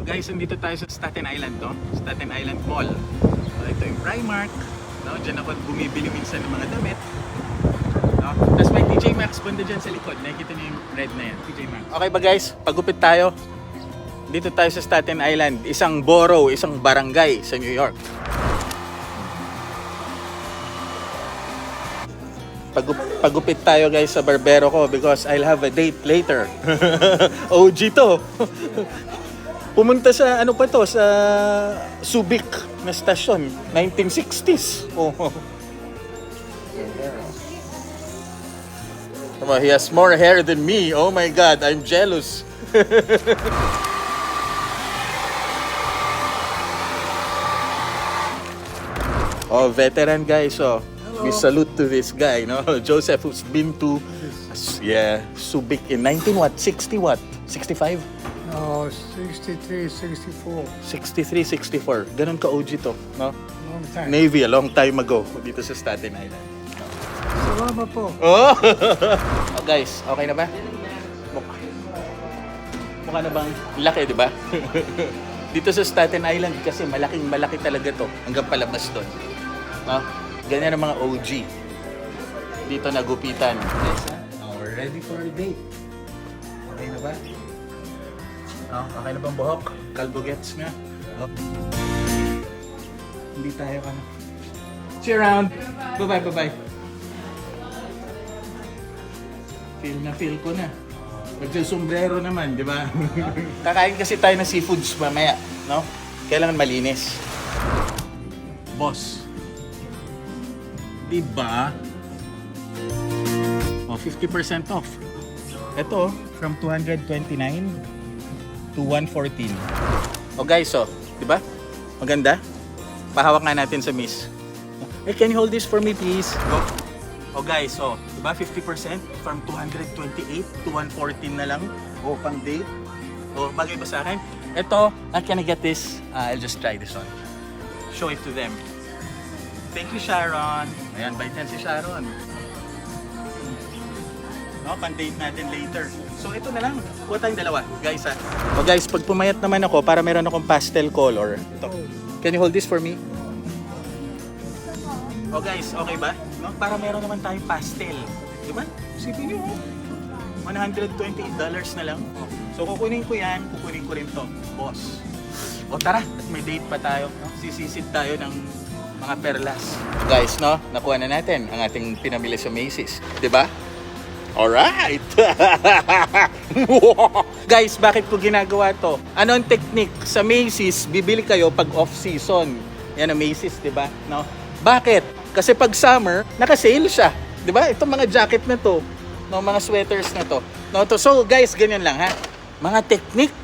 Guys, nandito tayo sa Staten Island, no? Staten Island Mall. Ito yung Primark. No? Diyan ako bumibili minsan ng mga damit. No? Tapos may TJ Maxx banda dyan sa likod. Nakikita niyo yung red na yan, TJ Maxx. Okay ba guys? Pagupit tayo. Dito tayo sa Staten Island. Isang borough, isang barangay sa New York. Pagupit tayo guys sa barbero ko because I'll have a date later. OG to. Pumunta sa ano pa to, sa Subic na stasyon, 1960s. Oh. He has more hair than me. Oh my God, I'm jealous. Oh, veteran guys. So, we salute to this guy, no? Joseph, who's been to, Subic in 60 what? 65? No, 63, 64. 63, 64. Ganun ka-OG to, no? Long time. Navy, a long time ago, dito sa Staten Island. Salamat po. Oh! Oh guys, okay na ba? Mukha na bang laki, di ba? Dito sa Staten Island kasi malaki talaga to. Hanggang palabas doon. No? Ganyan ang mga OG. Dito nagupitan. Yes, oh, we're ready for a date. Okay na ba? Oh, okay na bang buhok? Kalbo gets nga. Oh. Hindi tayo ka na. See you around. Bye-bye, bye-bye. Feel ko na. Magsusombrero naman, di ba? Kakain kasi tayo ng seafoods mamaya, no? Kailangan malinis. Boss. Diba? Oh, 50% off. Ito, from 229 to 114. Oh guys, oh, diba? Maganda? Pahawak nga natin sa miss. Hey, can you hold this for me please? Oh guys, oh, diba 50% from 228 to 114 na lang. Oh, pang date. Oh, bagay ba sa akin? Ito, can I get this? I'll just try this on. Show it to them. Thank you, Sharon. Ayan, baitan si Sharon. No, pang-date natin later. So, ito na lang. Kuha tayong dalawa. Guys, ha. O guys, pag pumayat naman ako, para meron akong pastel color. Ito. Can you hold this for me? O guys, okay ba? No? Para meron naman tayong pastel. Diba? Isipin nyo, $128 na lang. So, kukunin ko yan. Kukunin ko rin to. Boss. O tara, at may date pa tayo. No? Sisisid tayo ng mga perlas. Guys, no? Nakuha na natin ang ating pinamili sa Macy's. Diba? Alright! Guys, bakit ko ginagawa to? Ano ang technique? Sa Macy's, bibili kayo pag off-season. Yan ang Macy's, diba? No? Bakit? Kasi pag summer, naka-sale siya. Diba? Itong mga jacket na to, no? Mga sweaters na to. No? So guys, ganyan lang ha. Mga technique